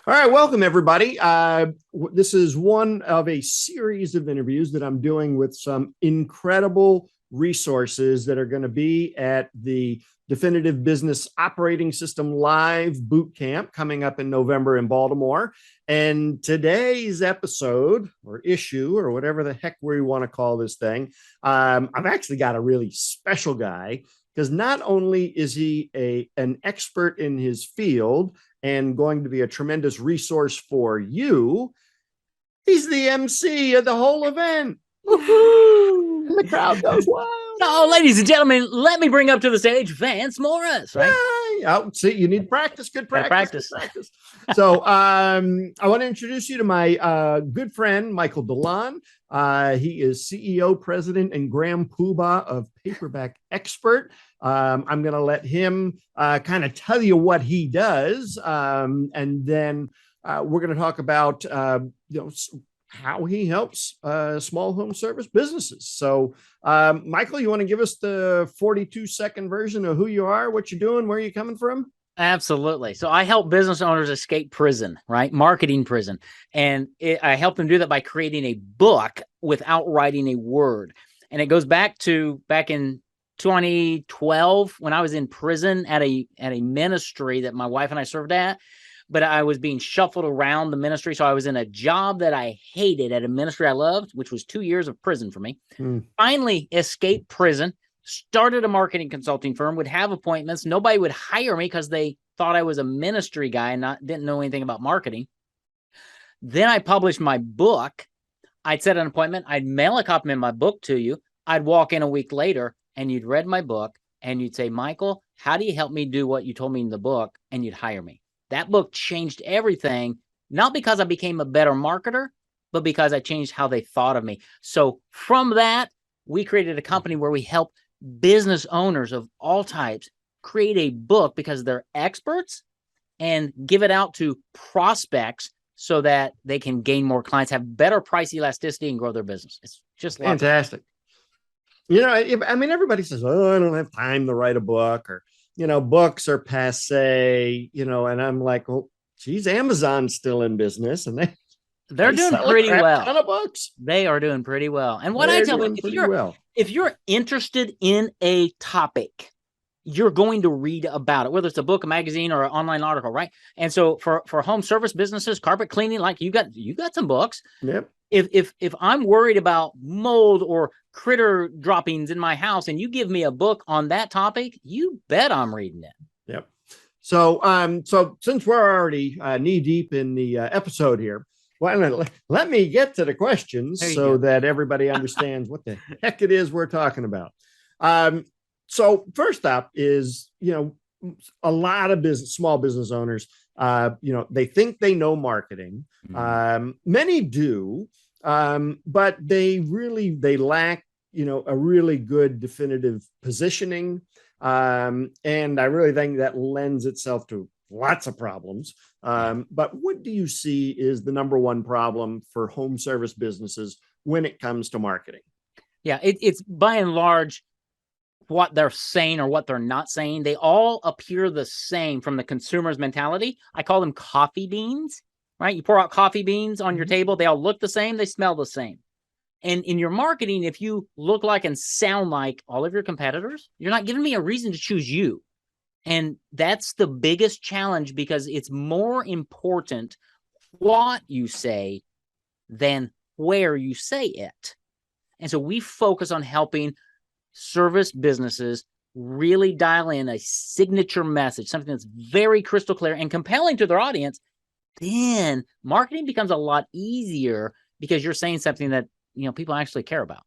All right, welcome everybody. This is one of a series of interviews that I'm doing with some incredible resources that are going to be at the Definitive Business Operating System Live Boot Camp coming up in November in Baltimore. And today's episode or issue or whatever the heck we want to call this thing, I've actually got a really special guy because not only is he an expert in his field and going to be a tremendous resource for you, he's the MC of the whole event. Woo-hoo! And the crowd goes wild. Oh, ladies and gentlemen, let me bring up to the stage Vance Morris, right? Yeah, see, you need practice. Good practice. Good practice. So I want to introduce you to my good friend, Michael DeLon. He is CEO, president, and grand poobah of Paperback Expert. I'm going to let him kind of tell you what he does. And then we're going to talk about, how he helps small home service businesses. So, Michael, you want to give us the 42-second version of who you are, what you're doing, where you're coming from? Absolutely. So I help business owners escape prison, right? Marketing prison. And I help them do that by creating a book without writing a word. And it goes back in 2012 when I was in prison at a ministry that my wife and I served at. But I was being shuffled around the ministry. So I was in a job that I hated at a ministry I loved, which was 2 years of prison for me. Finally escaped prison, started a marketing consulting firm, would have appointments. Nobody would hire me because they thought I was a ministry guy and didn't know anything about marketing. Then I published my book. I'd set an appointment. I'd mail a copy of my book to you. I'd walk in a week later and you'd read my book and you'd say, Michael, how do you help me do what you told me in the book? And you'd hire me. That book changed everything, not because I became a better marketer, but because I changed how they thought of me. So from that, we created a company where we help business owners of all types create a book because they're experts and give it out to prospects so that they can gain more clients, have better price elasticity, and grow their business. It's just fantastic. Everybody says, oh, I don't have time to write a book, or books are passe, and I'm like, well, geez, Amazon's still in business and they're doing pretty well. Ton of books. They are doing pretty well. And what I tell them, if you're interested in a topic, you're going to read about it, whether it's a book, a magazine, or an online article, right? And so for home service businesses, carpet cleaning, like you got some books. Yep. If I'm worried about mold or critter droppings in my house and you give me a book on that topic, you bet I'm reading it. Yep. So since we're already knee deep in the episode here, let me get to the questions so that everybody understands what the heck it is we're talking about. So first up is, a lot of small business owners, they think they know marketing. Many do, but they lack, a really good definitive positioning. And I really think that lends itself to lots of problems. But what do you see is the number one problem for home service businesses when it comes to marketing? Yeah, it's by and large what they're saying or what they're not saying. They all appear the same from the consumer's mentality. I call them coffee beans, right? You pour out coffee beans on your table. They all look the same. They smell the same. And in your marketing, if you look like and sound like all of your competitors, you're not giving me a reason to choose you. And that's the biggest challenge because it's more important what you say than where you say it. And so we focus on helping service businesses really dial in a signature message, something that's very crystal clear and compelling to their audience. Then marketing becomes a lot easier because you're saying something that people actually care about.